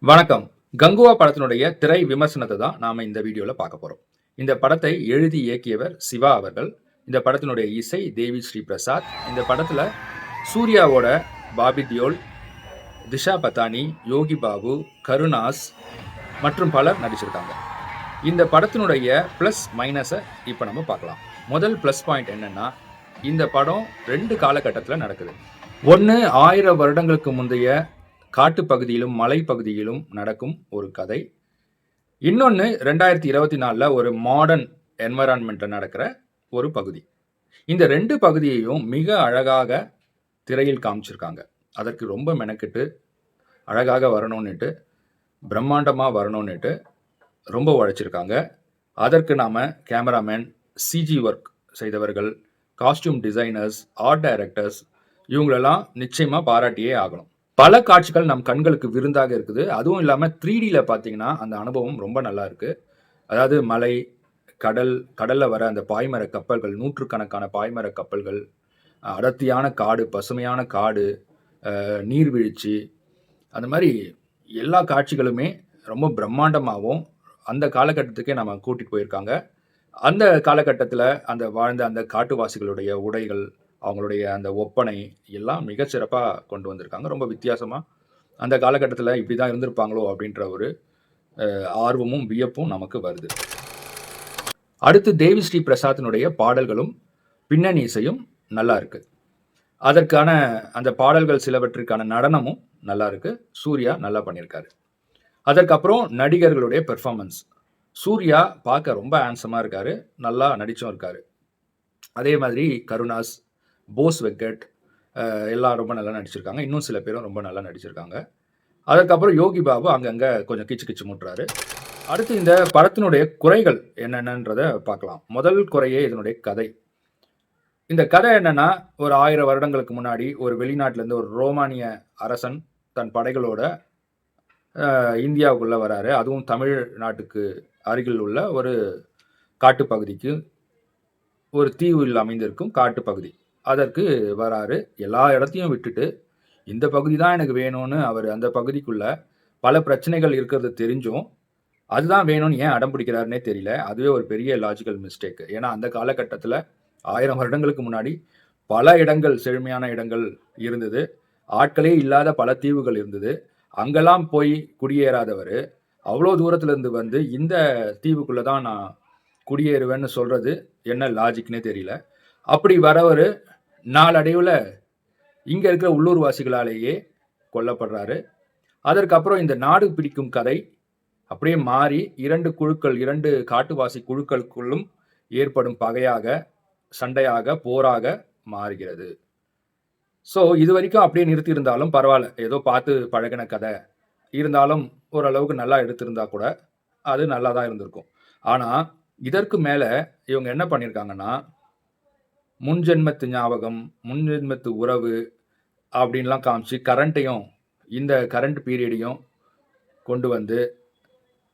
வணக்கம். கங்குவா படத்தினுடைய திரை விமர்சனத்த தான் நாம இந்த வீடியோல பார்க்க போறோம். இந்த படத்தை எழுதி இயக்கியவர் சிவா அவர்கள். இந்த படத்தினுடைய இசை தேவி ஸ்ரீ பிரசாத். இந்த படத்துல சூர்யாவோட பாபி தியோல், திஷா பதானி, யோகி பாபு, கருணாஸ் மற்றும் பலர் நடிச்சிருக்காங்க. இந்த படத்தினுடைய பிளஸ் மைனஸ இப்ப நம்ம பார்க்கலாம். முதல் பிளஸ் பாயிண்ட் என்னன்னா, இந்த படம் 2 காலகட்டத்துல நடக்குது. ஒண்ணு 1000 வருடங்களுக்கு முந்தைய காட்டுப்பகுதியிலும் மலைப்பகுதியிலும் நடக்கும் ஒரு கதை. இன்னொன்னு 2024ல ஒரு மாடர்ன் என்வைரன்மெண்ட்ல நடக்கிற ஒரு பகுதி. இந்த 2 பகுதியையும் மிக அழகாக திரையில் காமிச்சிருக்காங்க. அதற்கு ரொம்ப மெனக்கெட்டு அழகாக வரணும்னுட்டு, பிரம்மாண்டமா வரணும்னுட்டு ரொம்ப உழைச்சிருக்காங்க. அதற்கு நாம கேமராமேன், சிஜி ஒர்க் செய்தவர்கள், காஸ்டியூம் டிசைனர்ஸ், ஆர்ட் டைரக்டர்ஸ் இவங்களெல்லாம் நிச்சயமா பாராட்டியே ஆகணும். பல காட்சிகள் நம் கண்களுக்கு விருந்தாக இருக்குது. அதுவும் இல்லாம 3Dல பார்த்தீங்கன்னா, அந்த அனுபவம் ரொம்ப நல்லா இருக்கு. அதாவது மலை, கடல், கடல்ல வர அந்த பாய்மர கப்பல்கள், நூற்றுக்கணக்கான பாய்மர கப்பல்கள், அடர்த்தியான காடு, பசுமையான காடு, நீர்வீழ்ச்சி, அந்த மாரி எல்லா காட்சிகளுமே ரொம்ப பிரம்மாண்டமாவும், அந்த காலகட்டத்துக்கே நம்ம கூட்டிட்டு போயிருக்காங்க. அந்த காலகட்டத்தில அந்த வாழ்ந்த அந்த காட்டுவாசிகளுடைய உடைகள், அவங்களுடைய அந்த ஒப்பனை எல்லாம் மிகச் சிறப்பா கொண்டு வந்திருக்காங்க. ரொம்ப வித்தியாசமா, அந்த காலகட்டத்தில இப்படிதான் இருந்திருப்பாங்களோ அப்படின்ற ஒரு ஆர்வமும், வியப்பும் நமக்கு வருது. அடுத்து தேவி ஸ்ரீ பிரசாத்தினுடைய பாடல்களும், பின்னணி இசையும் நல்லா இருக்கு. அதற்கான அந்த பாடல்கள் சிலவற்றிற்கான நடனமும் நல்லா இருக்கு. சூர்யா நல்லா பண்ணியிருக்காரு. அதற்கப்புறம் நடிகர்களுடைய பெர்ஃபார்மன்ஸ். சூர்யா பார்க்க ரொம்ப ஹேண்ட்ஸமா இருக்காரு. நல்லா நடிச்சும் இருக்காரு. அதே மாதிரி கருணாஸ், போஸ் வெங்கட் எல்லாம் ரொம்ப நல்லா நடிச்சிருக்காங்க. இன்னும் சில பேரும் ரொம்ப நல்லா நடிச்சிருக்காங்க. அதற்கப்புறம் யோகி பாபு அங்கங்க கொஞ்சம் கிச்சு கிச்சு மூட்டுறாரு. அடுத்து இந்த படத்தினுடைய குறைகள் என்னென்னன்றத பார்க்கலாம். முதல் குறையே இதனுடைய கதை. இந்த கதை என்னன்னா, ஒரு 1000 வருடங்களுக்கு முன்னாடி ஒரு வெளிநாட்டிலேருந்து ஒரு ரோமானிய அரசன் தன் படைகளோட இந்தியாவுக்குள்ள வராரு. அதுவும் தமிழ்நாட்டுக்கு அருகில் உள்ள ஒரு காட்டுப்பகுதிக்கு, ஒரு தீவில் அமைந்திருக்கும் காட்டுப்பகுதி. அதற்கு வராரு. எல்லா இடத்தையும் விட்டுட்டு, இந்த பகுதி தான் எனக்கு வேணும்னு அவரு அந்த பகுதிக்குள்ள பல பிரச்சனைகள் இருக்கிறது தெரிஞ்சும், அதுதான் வேணும்னு ஏன் அடம் பிடிக்கிறாருன்னே தெரியல. அதுவே ஒரு பெரிய லாஜிக்கல் மிஸ்டேக். ஏன்னா, அந்த காலகட்டத்தில 1000 வருடங்களுக்கு முன்னாடி பல இடங்கள், செழுமையான இடங்கள் இருந்தது. ஆட்களே இல்லாத பல தீவுகள் இருந்தது. அங்கெல்லாம் போய் குடியேறாதவரு, அவ்வளோ தூரத்துல இருந்து வந்து இந்த தீவுக்குள்ள தான் நான் குடியேறுவேன்னு சொல்றது என்ன லாஜிக்னே தெரியல. அப்படி வரவரு நாளடைவுல இங்க இருக்கிற உள்ளூர்வாசிகளாலேயே கொல்லப்படுறாரு. அதற்கப்புறம் இந்த நாடு பிடிக்கும் கதை அப்படியே மாறி 2 குழுக்கள், 2 காட்டுவாசி குழுக்களுக்குள்ளும் ஏற்படும் பகையாக, சண்டையாக, போராக மாறுகிறது. ஸோ இதுவரைக்கும் அப்படியே நிறுத்தியிருந்தாலும் பரவால்ல. ஏதோ பார்த்து பழகுன கதை. இருந்தாலும் ஓரளவுக்கு நல்லா எடுத்திருந்தா கூட, அது நல்லா தான் இருந்திருக்கும். ஆனா, இதற்கு மேல இவங்க என்ன பண்ணியிருக்காங்கன்னா, முன்ஜென்மத்து ஞாபகம், முன்ஜென்மத்து உறவு அப்படின்லாம் காமிச்சு கரண்ட்டையும், இந்த கரண்ட் பீரியடையும் கொண்டு வந்து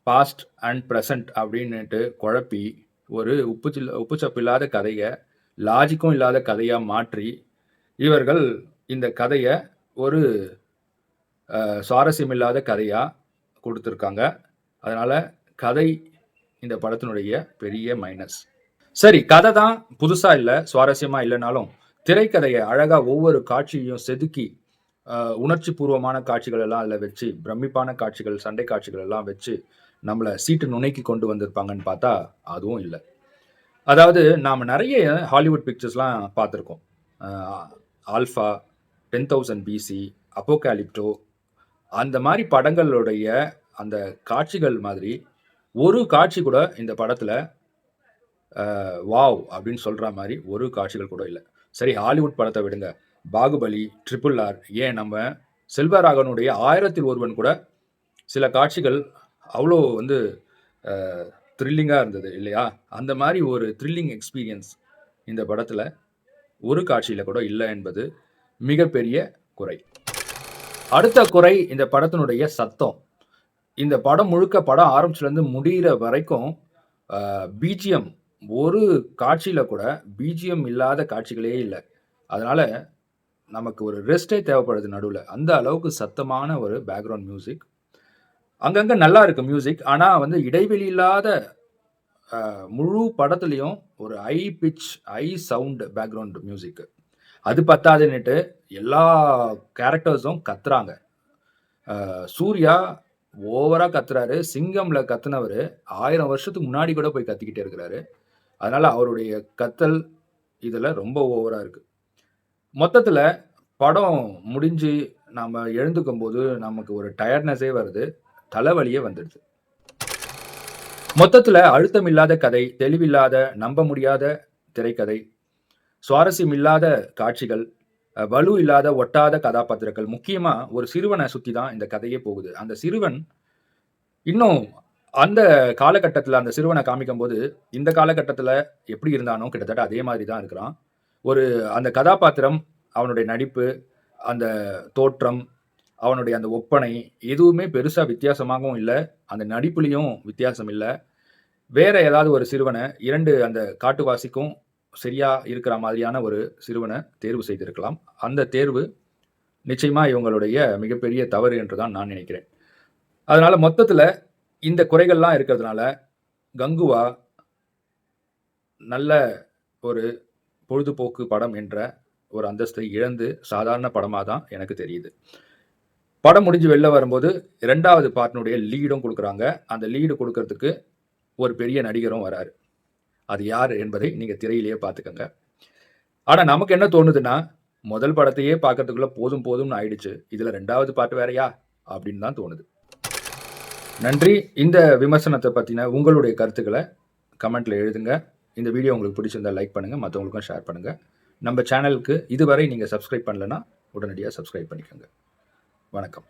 பாஸ்ட் அண்ட் பிரசன்ட் அப்படின்னுட்டு குழப்பி, ஒரு உப்பு சப்பு இல்லாத கதைய, லாஜிக்கும் இல்லாத கதையா மாற்றி, இவர்கள் இந்த கதைய ஒரு சுவாரஸ்யமில்லாத கதையா குடுத்திருக்காங்க. அதனால கதை இந்த படத்தினுடைய பெரிய மைனஸ். சரி, கதை தான் புதுசா இல்ல, சுவாரஸ்யமா இல்லனாலும், திரைக்கதைய அழகா ஒவ்வொரு காட்சியையும் செதுக்கி, உணர்ச்சி பூர்வமான காட்சிகள் எல்லாம் அதில வச்சு, பிரமிப்பான காட்சிகள், சண்டை காட்சிகள் எல்லாம் வச்சு, நம்மள சீட்டு நுனைக்கு கொண்டு வந்திருப்பாங்கன்னு பார்த்தா, அதுவும் இல்ல. அதாவது நாம நெறைய ஹாலிவுட் பிக்சர்ஸ்லாம் பார்த்திருக்கோம். அ ஆல்ஃபா, 10,000 பிசி, அப்போகாலிப்டோ அந்த மாரி படங்களுடைய அந்த காட்சிகள் மாதிரி, ஒரு காட்சி கூட இந்த படத்தில வாவ்! அப்படின்னு சொல்ற மாரி ஒரு காட்சிகள் கூட இல்ல. சரி, ஹாலிவுட் படத்த விடுங்க. பாகுபலி, ட்ரிபிள் ஆர், ஏன் நம்ம செல்வராகவனுடைய 1000ல் ஒருவன் கூட சில காட்சிகள் அவ்ளோ வந்து அ த்ரில்லிங்கா இருந்தது இல்லையா? அந்த மாரி ஒரு த்ரில்லிங் எக்ஸ்பீரியன்ஸ் இந்த படத்தில ஒரு காட்சியில கூட இல்ல என்பது மிகப்பெரிய குறை. அடுத்த குறை இந்த படத்தினுடைய சத்தம். இந்த படம் முழுக்க படம் ஆரம்பிச்சதுலருந்து முடியிற வரைக்கும் பிஜிஎம் ஒரு காட்சியில கூட பிஜிஎம் இல்லாத காட்சிகளே இல்ல. அதனால நமக்கு ஒரு ரெஸ்ட்டே தேவைப்படுது நடுவுல. அந்த அளவுக்கு சத்தமான ஒரு பேக்கிரவுண்ட் மியூசிக். அங்கங்க நல்லா இருக்கு மியூசிக். ஆனா வந்து இடைவெளி இல்லாத முழு படத்துலயும் ஒரு high pitch, high sound background music. அது பத்தாதுன்னுட்டு எல்லா கேரக்டர்ஸும் கத்துறாங்க. சூர்யா ஓவரா கத்துறாரு. சிங்கம்ல கத்துனவரு 1000 வருஷத்துக்கு முன்னாடி கூட போய் கத்திக்கிட்டே இருக்கிறாரு. அதனால அவருடைய கத்தல் இதுல ரொம்ப ஓவரா இருக்கு. மொத்தத்துல படம் முடிஞ்சு நாம எழுந்துக்கும்போது நமக்கு ஒரு டயர்ட்னஸே வருது. தலைவலியே வந்துடுது. மொத்தத்துல அழுத்தம் இல்லாத கதை, தெளிவில்லாத, நம்ப முடியாத திரைக்கதை, சுவாரஸ்யம் இல்லாத காட்சிகள், வலு இல்லாத ஒட்டாத கதாபாத்திரங்கள். முக்கியமா ஒரு சிறுவன சுத்தி தான் இந்த கதையே போகுது. அந்த சிறுவன் இன்னும் அந்த காலகட்டத்தில அந்த சிறுவன காமிக்கும்போது, இந்த காலகட்டத்தில எப்படி இருந்தானோ கிட்டத்தட்ட அதே மாதிரி தான் இருக்கிறான். ஒரு அந்த கதாபாத்திரம், அவனுடைய நடிப்பு, அந்த தோற்றம், அவனுடைய அந்த ஒப்பனை எதுவுமே பெருசா வித்தியாசமாகவும் இல்ல. அந்த நடிப்புலயும் வித்தியாசம் இல்ல. வேற ஏதாவது ஒரு சிறுவன 2 அந்த காட்டுவாசிக்கும் சரியா இருக்கிற மாதிரியான ஒரு சிறுவன தேர்வு செய்திருக்கலாம். அந்த தேர்வு நிச்சயமா இவங்களுடைய மிகப்பெரிய தவறு என்று தான் நான் நினைக்கிறேன். அதனால மொத்தத்தில இந்த குறைகள்லாம் இருக்கிறதுனால, கங்குவா நல்ல ஒரு பொழுதுபோக்கு படம் என்ற ஒரு அந்தஸ்தை இழந்து சாதாரண படமா தான் எனக்கு தெரியுது. படம் முடிஞ்சு வெளில வரும்போது 2வது பார்ட்டினுடைய லீடும் குடுக்குறாங்க. அந்த லீடு குடுக்கறதுக்கு ஒரு பெரிய நடிகரும் வராரு. அது யாரு என்பதை நீங்க திரையிலேயே பார்த்துக்கங்க. ஆனா நமக்கு என்ன தோணுதுன்னா, முதல் படத்தையே பார்க்கறதுக்குள்ள போதும் போதும்னு ஆயிடுச்சு. இதுல 2வது பார்ட் வேறயா? அப்படின்னு தான் தோணுது. நன்றி. இந்த விமர்சனத்த பத்தின உங்களுடைய கருத்துக்கள கமெண்ட்ல எழுதுங்க. இந்த வீடியோ உங்களுக்கு பிடிச்சிருந்தா லைக் பண்ணுங்க. மத்தவங்களுக்கும் ஷேர் பண்ணுங்க. நம்ம சேனலுக்கு இதுவரை நீங்க சப்ஸ்கிரைப் பண்ணலன்னா, உடனடியா சப்ஸ்கிரைப் பண்ணிக்கோங்க. வணக்கம்.